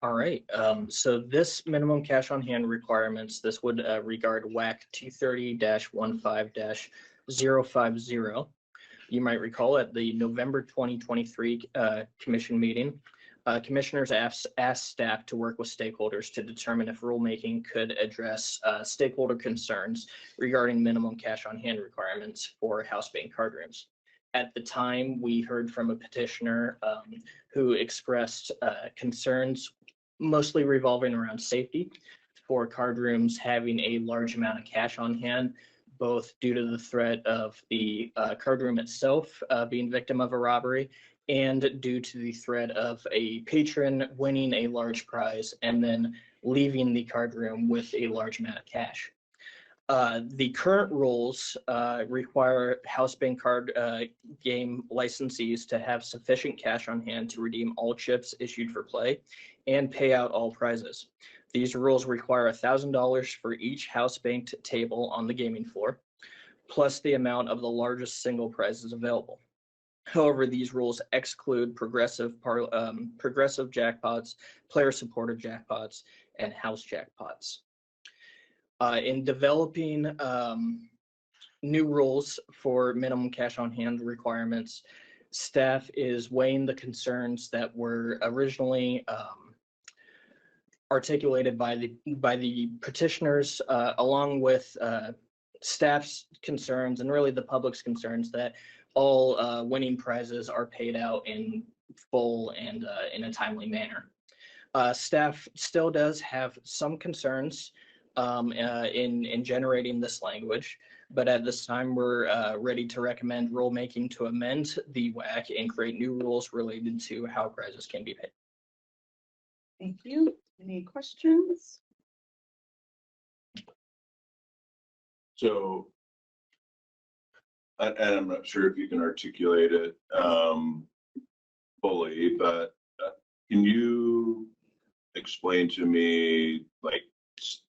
All right. So this minimum cash on hand requirements, this would regard WAC 230-15-050. You might recall at the November 2023 commission meeting, commissioners asked staff to work with stakeholders to determine if rulemaking could address stakeholder concerns regarding minimum cash on hand requirements for house bank card rooms. At the time, we heard from a petitioner who expressed concerns mostly revolving around safety for card rooms having a large amount of cash on hand, both due to the threat of the card room itself being victim of a robbery and due to the threat of a patron winning a large prize and then leaving the card room with a large amount of cash. The current rules require house bank card game licensees to have sufficient cash on hand to redeem all chips issued for play and pay out all prizes. These rules require $1,000 for each house banked table on the gaming floor, plus the amount of the largest single prizes available. However, these rules exclude progressive jackpots, player-supported jackpots, and house jackpots. In developing new rules for minimum cash on hand requirements, staff is weighing the concerns that were originally articulated by the petitioners, along with staff's concerns and really the public's concerns that all winning prizes are paid out in full and in a timely manner. Staff still does have some concerns in generating this language, but at this time we're ready to recommend rulemaking to amend the WAC and create new rules related to how prizes can be paid. Thank you. Any questions? So, and I'm not sure if you can articulate it fully, but can you explain to me, like,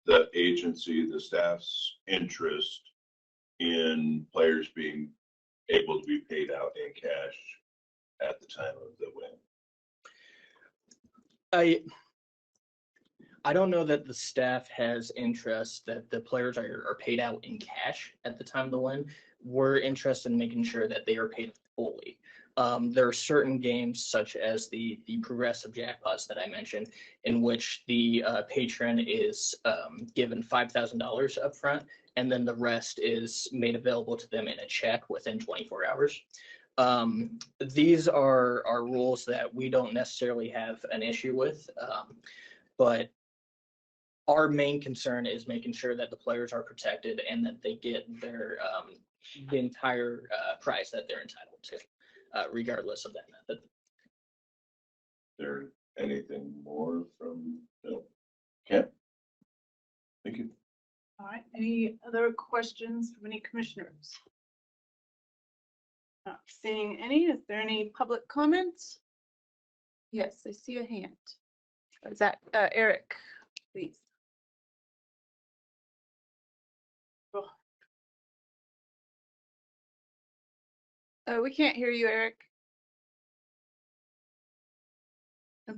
the agency, the staff's interest in players being able to be paid out in cash at the time of the win? I don't know that the staff has interest that the players are paid out in cash at the time of the win. We're interested in making sure that they are paid fully. There are certain games such as the progressive jackpots that I mentioned, in which the patron is given $5,000 up front, and then the rest is made available to them in a check within 24 hours. These are rules that we don't necessarily have an issue with, but our main concern is making sure that the players are protected and that they get their the entire prize that they're entitled to, regardless of that method. Is there anything more from Kent? Thank you. All right. Any other questions from any commissioners? Not seeing any. Is there any public comments? Yes, I see a hand. Is that Eric, please? We can't hear you, Eric.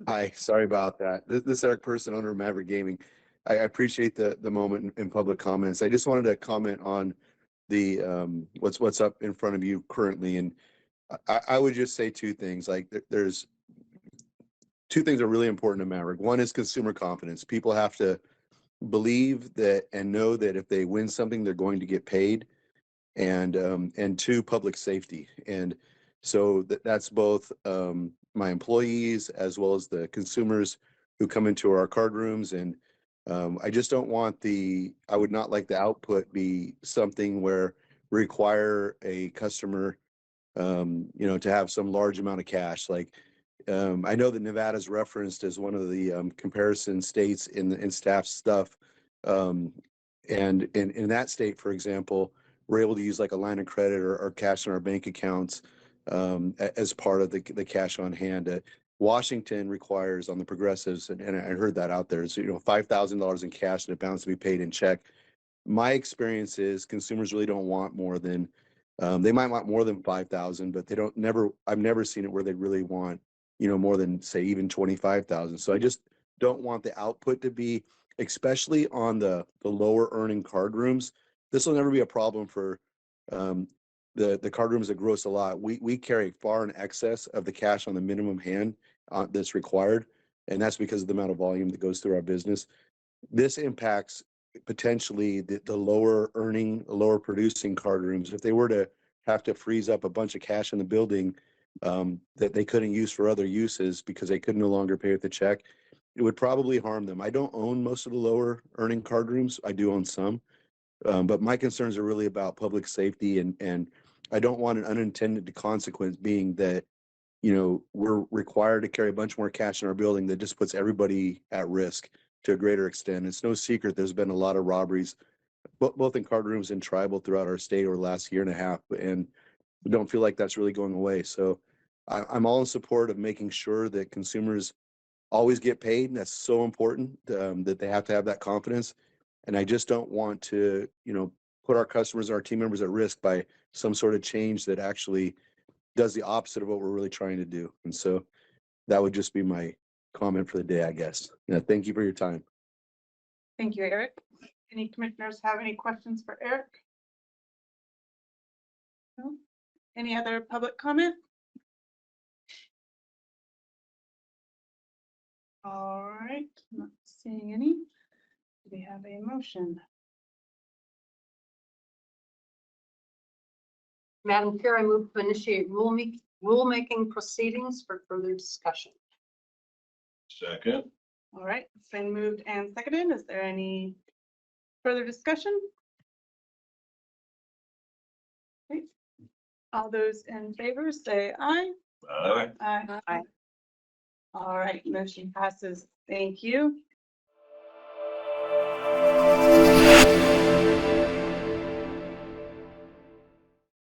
Hi, sorry about that. This is Eric Person, owner of Maverick Gaming. I appreciate the moment in public comments. I just wanted to comment on the what's up in front of you currently, and I would just say two things. Like there's two things that are really important to Maverick. One is consumer confidence. People have to believe that and know that if they win something, they're going to get paid. And two, public safety. And so that's both my employees as well as the consumers who come into our card rooms. And I just don't want I would not like the output be something where require a customer, to have some large amount of cash. Like I know that Nevada's referenced as one of the comparison states in staff stuff. And in that state, for example, we're able to use like a line of credit or cash in our bank accounts as part of the cash on hand. Washington requires on the progressives, and I heard that out there, so $5,000 in cash and it bounds to be paid in check. My experience is consumers really don't want more than they might want more than 5,000, but they don't. I've never seen it where they really want more than say even 25,000. So I just don't want the output to be, especially on the lower earning card rooms. This will never be a problem for the card rooms that gross a lot. We carry far in excess of the cash on the minimum hand that's required, and that's because of the amount of volume that goes through our business. This impacts potentially the lower earning, lower producing card rooms. If they were to have to freeze up a bunch of cash in the building that they couldn't use for other uses because they could no longer pay with the check, it would probably harm them. I don't own most of the lower earning card rooms. I do own some, but my concerns are really about public safety, and I don't want an unintended consequence being that, you know, we're required to carry a bunch more cash in our building that just puts everybody at risk to a greater extent. It's no secret there's been a lot of robberies, both in card rooms and tribal throughout our state over the last year and a half, and we don't feel like that's really going away. So I'm all in support of making sure that consumers always get paid, and that's so important that they have to have that confidence. And I just don't want to, you know, put our customers, our team members at risk by some sort of change that actually does the opposite of what we're really trying to do. And so that would just be my comment for the day, I guess. Yeah, thank you for your time. Thank you, Eric. Any commissioners have any questions for Eric? No? Any other public comment? All right, not seeing any. Do we have a motion? Madam Chair, I move to initiate rulemaking proceedings for further discussion. Second. All right, it's been moved and seconded. Is there any further discussion? Okay. All those in favor say aye. Aye. Aye. Aye. All right, motion passes. Thank you.